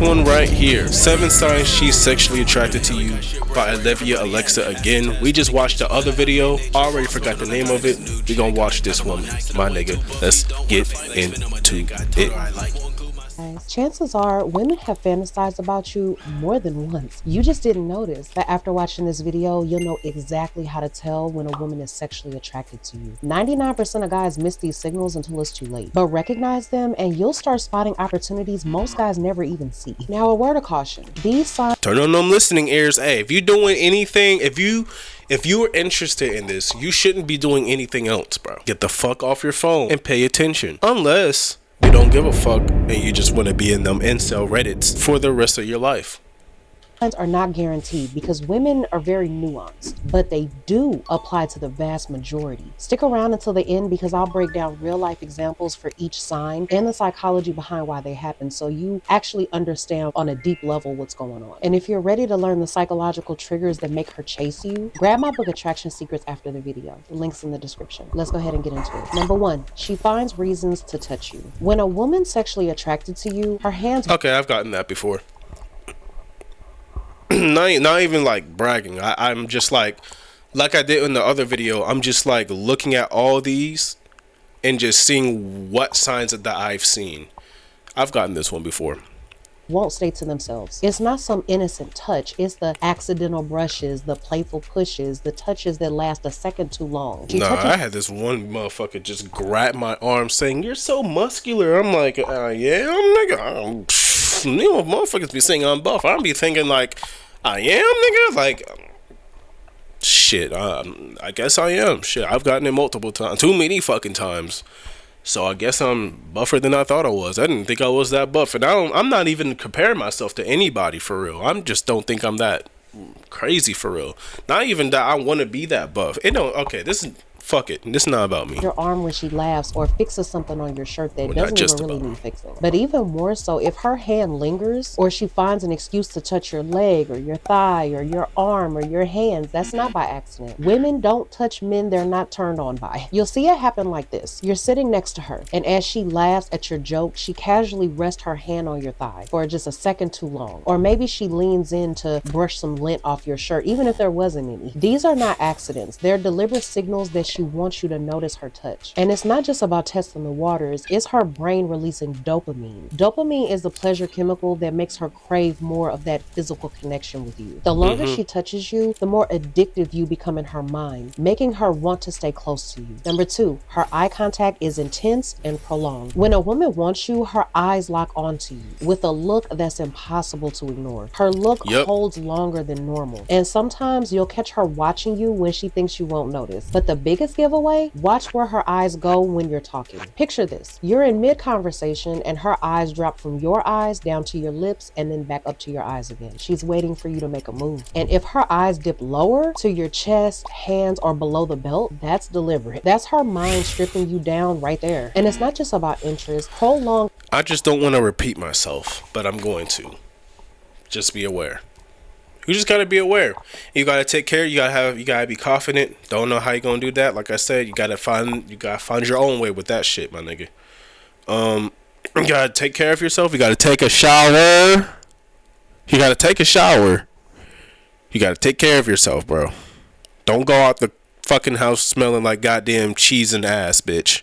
one right here. 7 Signs She's Sexually Attracted to You by Olivia Alexa again. We just watched the other video. Already forgot the name of it. We gonna watch this one, my nigga. Let's get into it. Chances are women have fantasized about you more than once. You just didn't notice that after watching this video, you'll know exactly how to tell when a woman is sexually attracted to you. 99% of guys miss these signals until it's too late. But recognize them and you'll start spotting opportunities most guys never even see. Now, a word of caution. These signs... Turn on them listening ears. Hey, if you're doing anything, if you are interested in this, you shouldn't be doing anything else, bro. Get the fuck off your phone and pay attention. Unless you don't give a fuck and you just want to be in them incel Reddits for the rest of your life. Are not guaranteed because women are very nuanced, but they do apply to the vast majority. Stick around until the end because I'll break down real life examples for each sign and the psychology behind why they happen so you actually understand on a deep level what's going on. And if you're ready to learn the psychological triggers that make her chase you, grab my book Attraction Secrets after the video. The link's in the description. Let's go ahead and get into it. Number 1, she finds reasons to touch you. When a woman's sexually attracted to you, her hands... Okay, I've gotten that before. Not even like bragging. I'm just like I did in the other video, I'm just like looking at all these and just seeing what signs that I've seen. I've gotten this one before. Won't stay to themselves. It's not some innocent touch. It's the accidental brushes, the playful pushes, the touches that last a second too long. I had this one motherfucker just grab my arm saying, "You're so muscular." I'm like, yeah, I'm nigga. You know, motherfuckers be saying I'm buff. I be thinking like, I am, nigga. Like, shit. I guess I am. Shit, I've gotten it multiple times, too many fucking times. So I guess I'm buffer than I thought I was. I didn't think I was that buff, and I'm not even comparing myself to anybody for real. I just don't think I'm that crazy for real. Not even that I want to be that buff. It don't. Okay, this is. Fuck it. This is not about me. Your arm when she laughs or fixes something on your shirt that doesn't even really need fixing. But even more so, if her hand lingers or she finds an excuse to touch your leg or your thigh or your arm or your hands, that's not by accident. Women don't touch men they're not turned on by. You'll see it happen like this. You're sitting next to her, and as she laughs at your joke, she casually rests her hand on your thigh for just a second too long. Or maybe she leans in to brush some lint off your shirt, even if there wasn't any. These are not accidents. They're deliberate signals that she wants you to notice her touch. And it's not just about testing the waters, it's her brain releasing dopamine. Dopamine is the pleasure chemical that makes her crave more of that physical connection with you. The longer she touches you, the more addictive you become in her mind, making her want to stay close to you. Number 2, her eye contact is intense and prolonged. When a woman wants you, her eyes lock onto you with a look that's impossible to ignore. Her look holds longer than normal. And sometimes you'll catch her watching you when she thinks you won't notice. But the biggest giveaway, watch where her eyes go when you're talking. Picture this. You're in mid-conversation and her eyes drop from your eyes down to your lips and then back up to your eyes again. She's waiting for you to make a move. And if her eyes dip lower to your chest, hands, or below the belt, that's deliberate. That's her mind stripping you down right there. And it's not just about interest. Prolonged... I just don't want to repeat myself, but I'm going to. Just be aware. You just gotta be aware. You gotta take care. You gotta be confident. Don't know how you gonna do that. Like I said, you gotta find your own way with that shit, my nigga. You gotta take care of yourself. You gotta take a shower. You gotta take a shower. You gotta take care of yourself, bro. Don't go out the fucking house smelling like goddamn cheese and ass, bitch.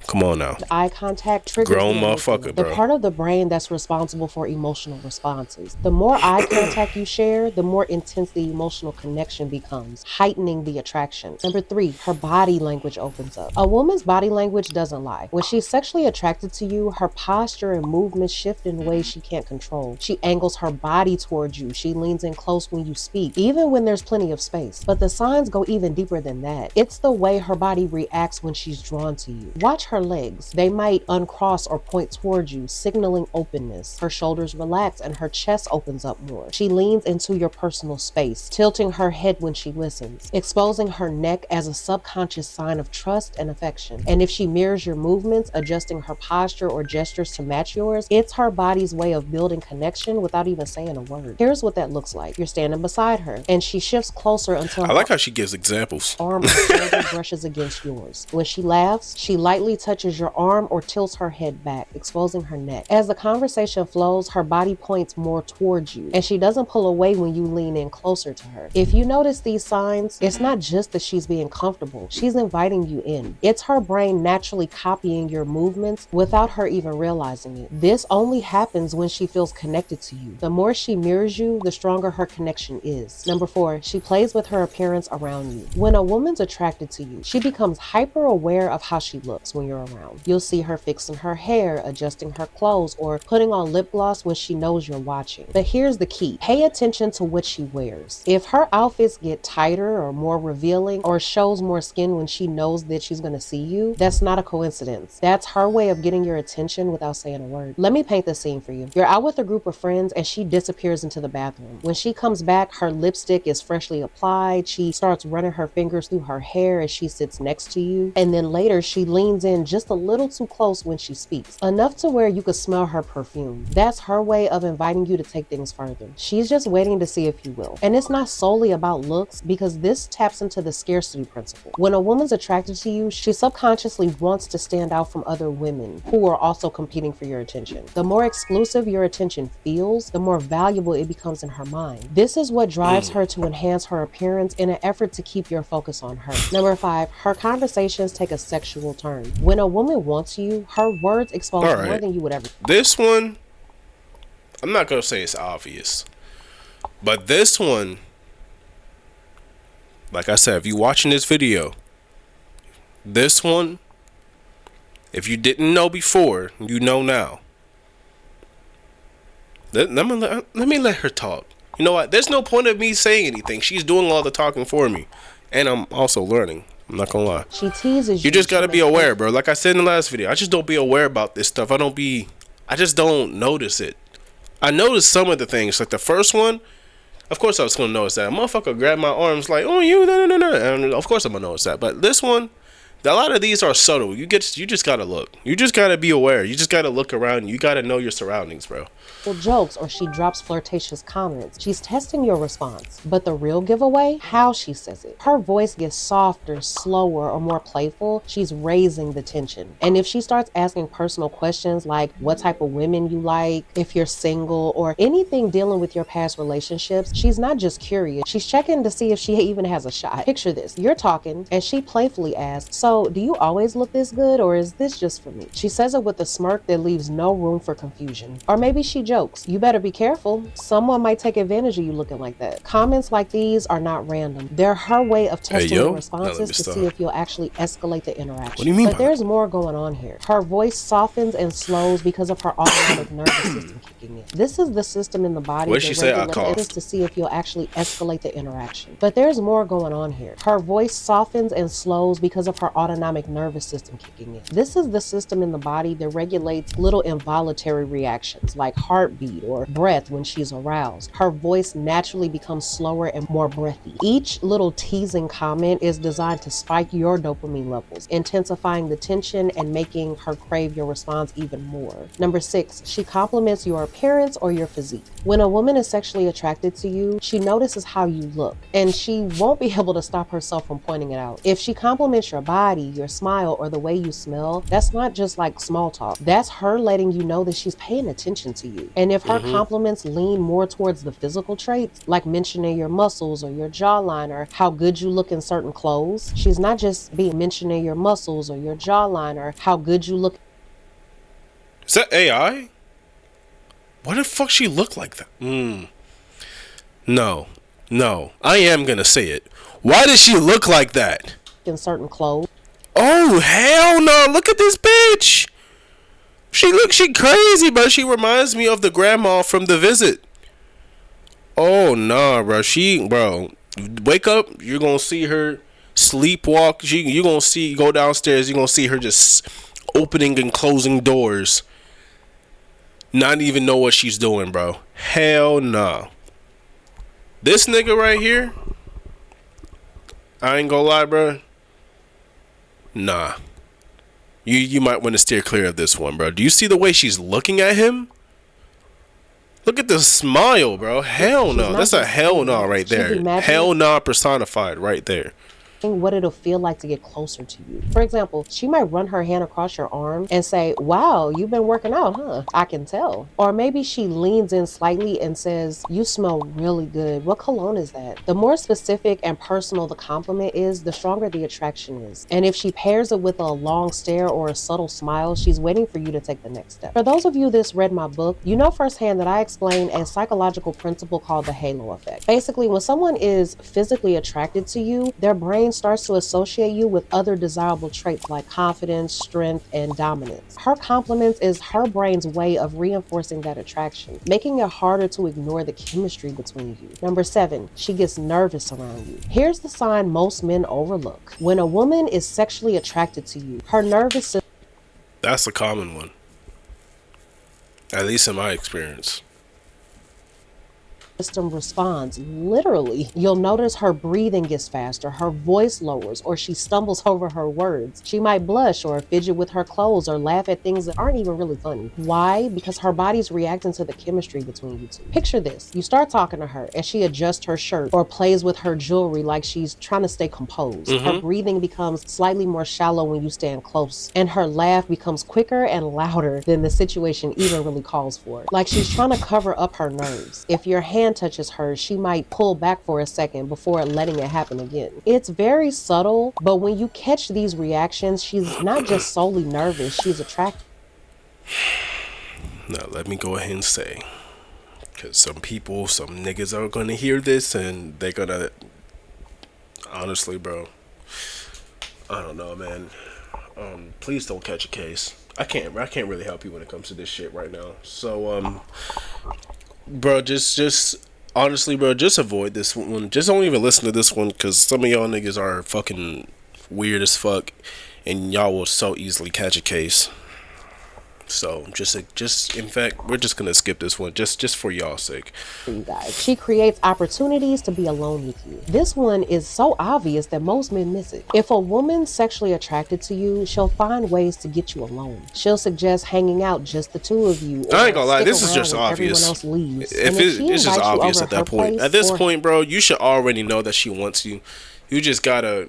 Come on now. Eye contact triggers grown motherfucker, bro. The part of the brain that's responsible for emotional responses. The more eye contact you share, the more intense the emotional connection becomes, heightening the attraction. Number 3, her body language opens up. A woman's body language doesn't lie. When she's sexually attracted to you, her posture and movements shift in ways she can't control. She angles her body towards you. She leans in close when you speak, even when there's plenty of space. But the signs go even deeper than that. It's the way her body reacts when she's drawn to you. Watch her legs. They might uncross or point towards you, signaling openness. Her shoulders relax and her chest opens up more. She leans into your personal space, tilting her head when she listens, exposing her neck as a subconscious sign of trust and affection. And if she mirrors your movements, adjusting her posture or gestures to match yours, it's her body's way of building connection without even saying a word. Here's what that looks like. You're standing beside her and she shifts closer until I like how she gives examples. Arm or shoulder brushes against yours. When she laughs, she lightly touches your arm or tilts her head back, exposing her neck. As the conversation flows, her body points more towards you, and she doesn't pull away when you lean in closer to her. If you notice these signs, it's not just that she's being comfortable, she's inviting you in. It's her brain naturally copying your movements without her even realizing it. This only happens when she feels connected to you. The more she mirrors you, the stronger her connection is. Number 4, she plays with her appearance around you. When a woman's attracted to you, she becomes hyper aware of how she looks when you're around. You'll see her fixing her hair, adjusting her clothes, or putting on lip gloss when she knows you're watching. But here's the key. Pay attention to what she wears. If her outfits get tighter or more revealing or shows more skin when she knows that she's going to see you, that's not a coincidence. That's her way of getting your attention without saying a word. Let me paint the scene for you. You're out with a group of friends and she disappears into the bathroom. When she comes back, her lipstick is freshly applied. She starts running her fingers through her hair as she sits next to you. And then later, she leans in just a little too close when she speaks, enough to where you could smell her perfume. That's her way of inviting you to take things further. She's just waiting to see if you will. And it's not solely about looks, because this taps into the scarcity principle. When a woman's attracted to you, she subconsciously wants to stand out from other women who are also competing for your attention. The more exclusive your attention feels, the more valuable it becomes in her mind. This is what drives her to enhance her appearance in an effort to keep your focus on her. Number 5, her conversations take a sexual turn. When a woman wants you, her words expose more than you would ever. This one, I'm not going to say it's obvious, but this one, like I said, if you're watching this video, this one, if you didn't know before, you know now. Let me let her talk. You know what? There's no point of me saying anything. She's doing all the talking for me. And I'm also learning. I'm not gonna lie. She teases you. You just gotta be aware, bro. Like I said in the last video, I just don't be aware about this stuff. I just don't notice it. I noticed some of the things. Like the first one, of course I was gonna notice that. A motherfucker grabbed my arms like, oh, you, no. And of course I'm gonna notice that. But this one, a lot of these are subtle. You just gotta look. You just gotta be aware. You just gotta look around. You gotta know your surroundings, bro. Jokes, or she drops flirtatious comments. She's testing your response. But the real giveaway, how she says it. Her voice gets softer, slower, or more playful. She's raising the tension. And if she starts asking personal questions like what type of women you like, if you're single, or anything dealing with your past relationships, she's not just curious. She's checking to see if she even has a shot. Picture this. You're talking, and she playfully asks, so do you always look this good, or is this just for me? She says it with a smirk that leaves no room for confusion. Or maybe she jokes, you better be careful. Someone might take advantage of you looking like that. Comments like these are not random. They're her way of testing your responses to see if you'll actually escalate the interaction. What do you mean? But there's more going on here. Her voice softens and slows because of her automatic nervous system kicking in. This is the system in the body that regulates to see if you'll actually escalate the interaction. But there's more going on here. Her voice softens and slows because of her autonomic nervous system kicking in. This is the system in the body that regulates little involuntary reactions like heartbeat or breath when she's aroused. Her voice naturally becomes slower and more breathy. Each little teasing comment is designed to spike your dopamine levels, intensifying the tension and making her crave your response even more. Number 6, she compliments your appearance or your physique. When a woman is sexually attracted to you, she notices how you look, and she won't be able to stop herself from pointing it out. If she compliments your body, your smile, or the way you smell, that's not just like small talk. That's her letting you know that she's paying attention to you. And if her compliments lean more towards the physical traits, like mentioning your muscles or your jawline or how good you look in certain clothes, she's not just mentioning your muscles or your jawline or how good you look. Is that AI? Why the fuck she look like that? No. I am gonna say it. Why does she look like that? In certain clothes. Oh, hell no. Look at this bitch. She crazy, bro. She reminds me of the grandma from The Visit. Oh, nah, bro. Wake up. You're going to see her sleepwalk. You're going to go downstairs. You're going to see her just opening and closing doors. Not even know what she's doing, bro. Hell nah. This nigga right here, I ain't gonna lie, bro. Nah. You might want to steer clear of this one, bro. Do you see the way she's looking at him? Look at the smile, bro. Hell no. That's a hell no right there. Hell no personified right there. what it'll feel like to get closer to you. For example, she might run her hand across your arm and say, wow, you've been working out, huh? I can tell. Or maybe she leans in slightly and says, you smell really good. What cologne is that? The more specific and personal the compliment is, the stronger the attraction is. And if she pairs it with a long stare or a subtle smile, she's waiting for you to take the next step. For those of you that's read my book, you know firsthand that I explain a psychological principle called the halo effect. Basically, when someone is physically attracted to you, their brain starts to associate you with other desirable traits like confidence, strength, and dominance. Her compliments is her brain's way of reinforcing that attraction, making it harder to ignore the chemistry between you. Number 7, she gets nervous around you. Here's the sign most men overlook. When a woman is sexually attracted to you, her nervous system... That's a common one. At least in my experience. System responds. Literally, you'll notice her breathing gets faster, her voice lowers, or she stumbles over her words. She might blush or fidget with her clothes or laugh at things that aren't even really funny. Why? Because her body's reacting to the chemistry between you two. Picture this. You start talking to her and she adjusts her shirt or plays with her jewelry like she's trying to stay composed. Her breathing becomes slightly more shallow when you stand close, and her laugh becomes quicker and louder than the situation even really calls for. Like she's trying to cover up her nerves. If your hand touches hers, she might pull back for a second before letting it happen again. It's very subtle, but when you catch these reactions, she's not just solely nervous, she's attracted. Now, let me go ahead and say, because some niggas are going to hear this and they're going to, honestly, bro, I don't know, man. Please don't catch a case. I can't really help you when it comes to this shit right now. So, bro, just honestly, bro, just avoid this one. Just don't even listen to this one, because some of y'all niggas are fucking weird as fuck, and y'all will so easily catch a case. So just in fact, we're just gonna skip this one just for y'all's sake. You guys, she creates opportunities to be alone with you. This one is so obvious that most men miss it. If a woman's sexually attracted to you, she'll find ways to get you alone. She'll suggest hanging out just the two of you. I ain't gonna lie, this is just obvious. Everyone else leaves. It's just obvious at that point. At this point, bro, you should already know that she wants you. You just gotta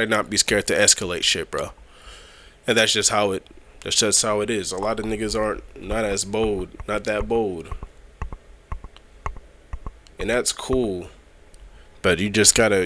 not be scared to escalate shit, bro. And that's just how it is. A lot of niggas aren't not that bold. And that's cool. But you just gotta,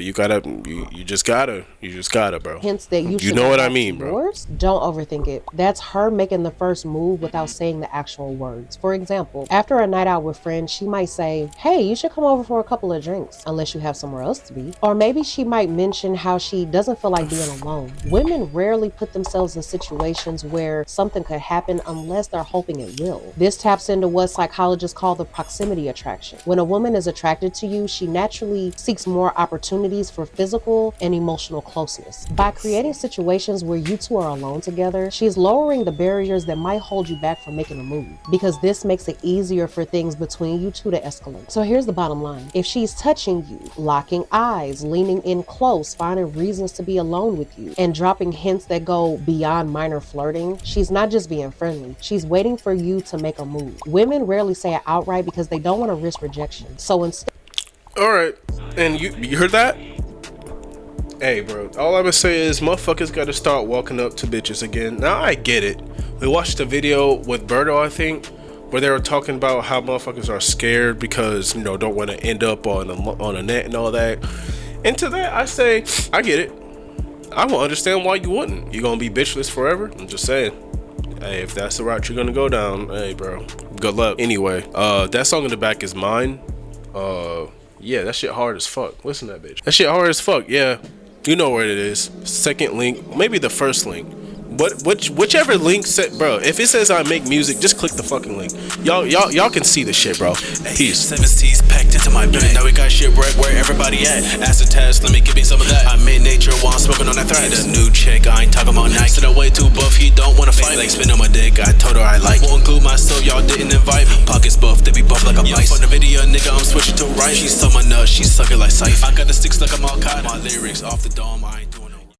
bro. Hints that you know what I mean, bro. Yours? Don't overthink it. That's her making the first move without saying the actual words. For example, after a night out with friends, she might say, hey, you should come over for a couple of drinks, unless you have somewhere else to be. Or maybe she might mention how she doesn't feel like being alone. Women rarely put themselves in situations where something could happen unless they're hoping it will. This taps into what psychologists call the proximity attraction. When a woman is attracted to you, she naturally seeks more opportunities for physical and emotional closeness. By creating situations where you two are alone together, she's lowering the barriers that might hold you back from making a move, because this makes it easier for things between you two to escalate. So here's the bottom line. If she's touching you, locking eyes, leaning in close, finding reasons to be alone with you, and dropping hints that go beyond minor flirting, she's not just being friendly. She's waiting for you to make a move. Women rarely say it outright because they don't want to risk rejection. So instead... Alright, and you heard that? Hey, bro, all I'm gonna say is motherfuckers gotta start walking up to bitches again. Now, I get it. We watched a video with Berto, I think, where they were talking about how motherfuckers are scared because, don't want to end up on a net and all that. And to that, I say, I get it. I will understand why you wouldn't. You gonna be bitchless forever? I'm just saying. Hey, if that's the route you're gonna go down, hey, bro, good luck. Anyway, that song in the back is mine. Yeah, that shit hard as fuck. Listen to that bitch. That shit hard as fuck. Yeah, you know where it is. Second link, maybe the first link. Whichever link set, bro. If it says I make music, just click the fucking link. Y'all can see the shit, bro. Peace. 7C's packed into my bag. Now we got shit right where everybody at. Acid test, let me give me some of that. I made nature while I'm smoking on that thread. The new chick, I ain't talking about Nike. Said I way too buff, he don't wanna fight. Like spin on my dick, I told her I like. Won't include myself, y'all didn't invite me. Pockets buff, they be buff like a mice. For the video, nigga, I'm switching to right. She suck my nuts, she suck it like Syph. I got the sticks like I'm all caught. My lyrics off the dome, I ain't doing